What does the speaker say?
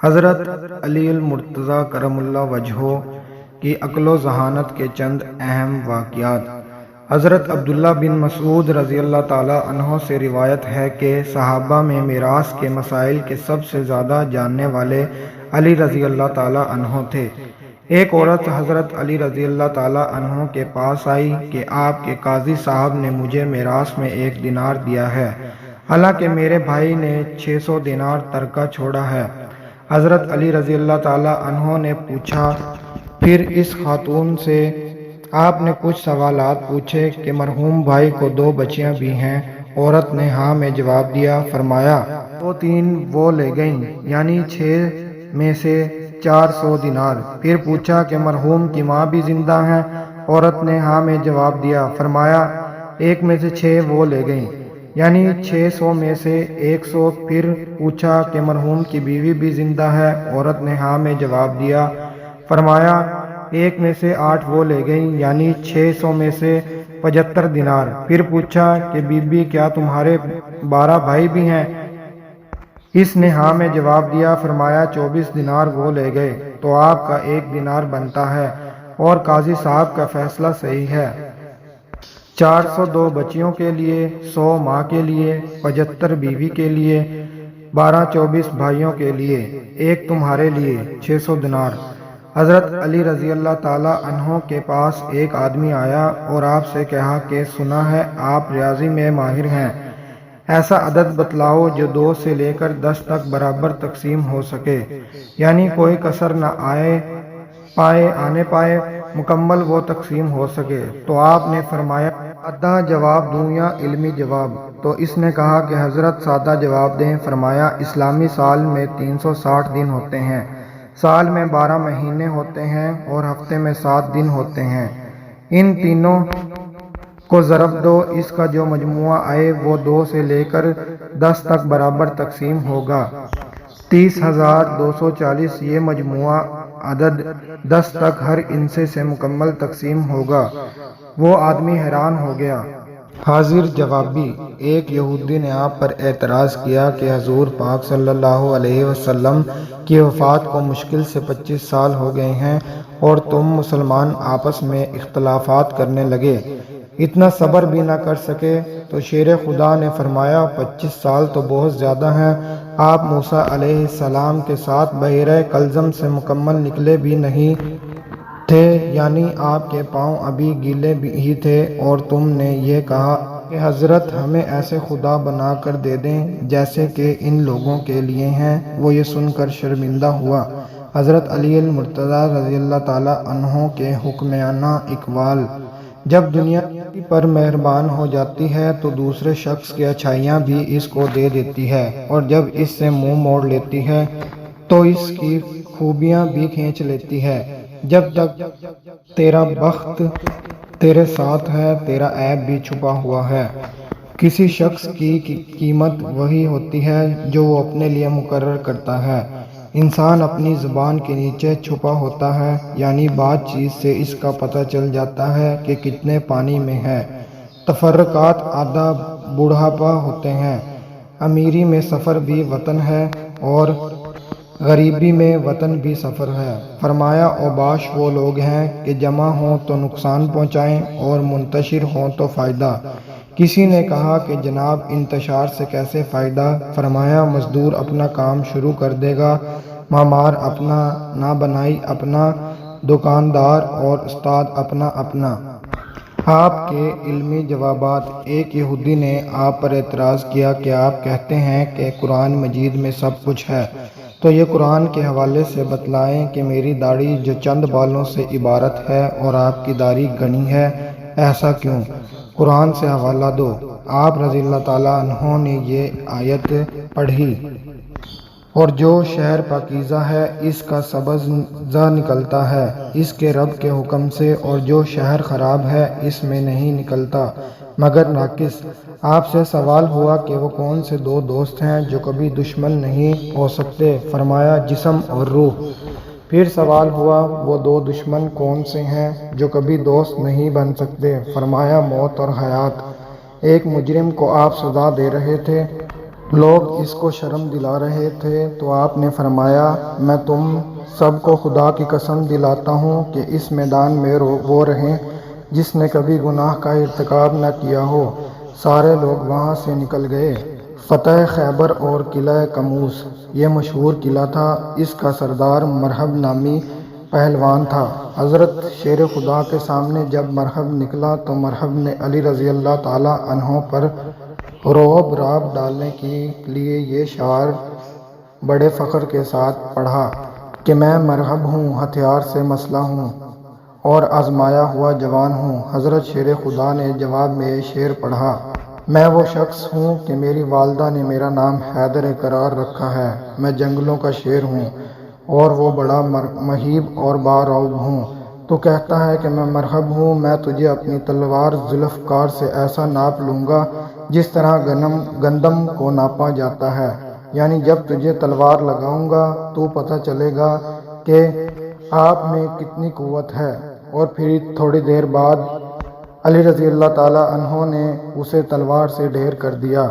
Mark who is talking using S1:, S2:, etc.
S1: حضرت علی المرتضیٰ کرم اللہ وجہہ کی عقل و ذہانت کے چند اہم واقعات۔ حضرت عبداللہ بن مسعود رضی اللہ تعالیٰ عنہ سے روایت ہے کہ صحابہ میں میراث کے مسائل کے سب سے زیادہ جاننے والے علی رضی اللہ تعالیٰ عنہ تھے۔ ایک عورت حضرت علی رضی اللہ تعالیٰ عنہ کے پاس آئی کہ آپ کے قاضی صاحب نے مجھے میراث میں 1 دینار دیا ہے، حالانکہ میرے بھائی نے 600 دینار ترکہ چھوڑا ہے۔ حضرت علی رضی اللہ تعالیٰ عنہ نے پوچھا، پھر اس خاتون سے آپ نے کچھ سوالات پوچھے کہ مرحوم بھائی کو 2 بچیاں بھی ہیں؟ عورت نے ہاں میں جواب دیا۔ فرمایا 2 3 وہ لے گئیں، یعنی 6 میں سے 400 دینار۔ پھر پوچھا کہ مرحوم کی ماں بھی زندہ ہیں؟ عورت نے ہاں میں جواب دیا۔ فرمایا 1 میں سے 6 وہ لے گئیں، یعنی 600 میں سے 100۔ پھر پوچھا کہ مرحوم کی بیوی بھی زندہ ہے؟ عورت نے ہاں میں جواب دیا۔ فرمایا 1 میں سے 8 وہ لے گئیں، یعنی 600 میں سے 75 دینار۔ پھر پوچھا کہ بی بی کیا تمہارے 12 بھائی بھی ہیں؟ اس نے ہاں میں جواب دیا۔ فرمایا 24 دینار وہ لے گئے، تو آپ کا 1 دینار بنتا ہے، اور قاضی صاحب کا فیصلہ صحیح ہے۔ 402 بچیوں کے لیے، 100 ماں کے لیے، 75 بیوی کے لیے، 12 24 بھائیوں کے لیے، 1 تمہارے لیے، 600 دینار۔ حضرت علی رضی اللہ تعالیٰ عنہ کے پاس ایک آدمی آیا اور آپ سے کہا کہ سنا ہے آپ ریاضی میں ماہر ہیں، ایسا عدد بتلاؤ جو 2 سے لے کر 10 تک برابر تقسیم ہو سکے، یعنی کوئی کسر نہ آنے پائے، مکمل وہ تقسیم ہو سکے۔ تو آپ نے فرمایا سادہ جواب دوں یا علمی جواب؟ تو اس نے کہا کہ حضرت سادہ جواب دیں۔ فرمایا اسلامی سال میں 360 دن ہوتے ہیں، سال میں 12 مہینے ہوتے ہیں، اور ہفتے میں 7 دن ہوتے ہیں۔ ان تینوں کو ضرب دو، اس کا جو مجموعہ آئے وہ 2 سے لے کر 10 تک برابر تقسیم ہوگا، 30,240۔ یہ مجموعہ عدد 10 تک ہر انصے سے مکمل تقسیم ہوگا۔ وہ آدمی حیران ہو گیا۔ حاضر جوابی: ایک یہودی نے آپ پر اعتراض کیا کہ حضور پاک صلی اللہ علیہ وسلم کی وفات کو مشکل سے 25 سال ہو گئے ہیں، اور تم مسلمان آپس میں اختلافات کرنے لگے، اتنا صبر بھی نہ کر سکے؟ تو شیر خدا نے فرمایا 25 سال تو بہت زیادہ ہیں، آپ موسیٰ علیہ السلام کے ساتھ بحیرہ کلزم سے مکمل نکلے بھی نہیں تھے، یعنی آپ کے پاؤں ابھی گیلے ہی تھے، اور تم نے یہ کہا کہ حضرت ہمیں ایسے خدا بنا کر دے دیں جیسے کہ ان لوگوں کے لیے ہیں۔ وہ یہ سن کر شرمندہ ہوا۔ حضرت علی المرتضیٰ رضی اللہ تعالیٰ عنہ کے حکمرانہ اقوال: جب دنیا پر مہربان ہو جاتی ہے تو دوسرے شخص کی اچھائیاں بھی اس کو دے دیتی ہے، اور جب اس سے منہ موڑ لیتی ہے تو اس کی خوبیاں بھی کھینچ لیتی ہے۔ جب تک تیرا بخت تیرے ساتھ ہے، تیرا عیب بھی چھپا ہوا ہے۔ کسی شخص کی قیمت وہی ہوتی ہے جو وہ اپنے لیے مقرر کرتا ہے۔ انسان اپنی زبان کے نیچے چھپا ہوتا ہے، یعنی بات چیت سے اس کا پتہ چل جاتا ہے کہ کتنے پانی میں ہے۔ تفرقات آدھا بڑھاپا ہوتے ہیں۔ امیری میں سفر بھی وطن ہے، اور غریبی میں وطن بھی سفر ہے۔ فرمایا اوباش وہ لوگ ہیں کہ جمع ہوں تو نقصان پہنچائیں، اور منتشر ہوں تو فائدہ۔ کسی نے کہا کہ جناب انتشار سے کیسے فائدہ؟ فرمایا مزدور اپنا کام شروع کر دے گا، معمار اپنا، نابنائی اپنا، دکاندار اور استاد اپنا اپنا۔ آپ کے علمی جوابات: ایک یہودی نے آپ پر اعتراض کیا کہ آپ کہتے ہیں کہ قرآن مجید میں سب کچھ ہے، تو یہ قرآن کے حوالے سے بتلائیں کہ میری داڑھی جو چند بالوں سے عبارت ہے اور آپ کی داڑھی گھنی ہے، ایسا کیوں؟ قرآن سے حوالہ دو۔ آپ رضی اللہ تعالیٰ عنہ نے یہ آیت پڑھی: اور جو شہر پاکیزہ ہے اس کا سبزہ نکلتا ہے اس کے رب کے حکم سے، اور جو شہر خراب ہے اس میں نہیں نکلتا مگر ناقص۔ آپ سے سوال ہوا کہ وہ کون سے 2 دوست ہیں جو کبھی دشمن نہیں ہو سکتے؟ فرمایا جسم اور روح۔ پھر سوال ہوا وہ 2 دشمن کون سے ہیں جو کبھی دوست نہیں بن سکتے؟ فرمایا موت اور حیات۔ ایک مجرم کو آپ سزا دے رہے تھے، لوگ اس کو شرم دلا رہے تھے تو آپ نے فرمایا میں تم سب کو خدا کی قسم دلاتا ہوں کہ اس میدان میں وہ رہیں جس نے کبھی گناہ کا ارتکاب نہ کیا ہو۔ سارے لوگ وہاں سے نکل گئے۔ فتح خیبر اور قلعہ قموس یہ مشہور قلعہ تھا۔ اس کا سردار مرحب نامی پہلوان تھا۔ حضرت شیر خدا کے سامنے جب مرحب نکلا تو مرحب نے علی رضی اللہ تعالیٰ عنہ پر رعب ڈالنے کے لیے یہ شعر بڑے فخر کے ساتھ پڑھا کہ میں مرحب ہوں، ہتھیار سے مسلح ہوں اور آزمایا ہوا جوان ہوں۔ حضرت شیر خدا نے جواب میں یہ شعر پڑھا، میں وہ شخص ہوں کہ میری والدہ نے میرا نام حیدر قرار رکھا ہے، میں جنگلوں کا شیر ہوں اور وہ بڑا مہیب اور بارعب ہوں۔ تو کہتا ہے کہ میں مرحب ہوں، میں تجھے اپنی تلوار ذوالفقار سے ایسا ناپ لوں گا جس طرح گندم کو ناپا جاتا ہے، یعنی جب تجھے تلوار لگاؤں گا تو پتہ چلے گا کہ آپ میں کتنی قوت ہے۔ اور پھر تھوڑی دیر بعد علی رضی اللہ تعالیٰ عنہ نے اسے تلوار سے ڈھیر کر دیا۔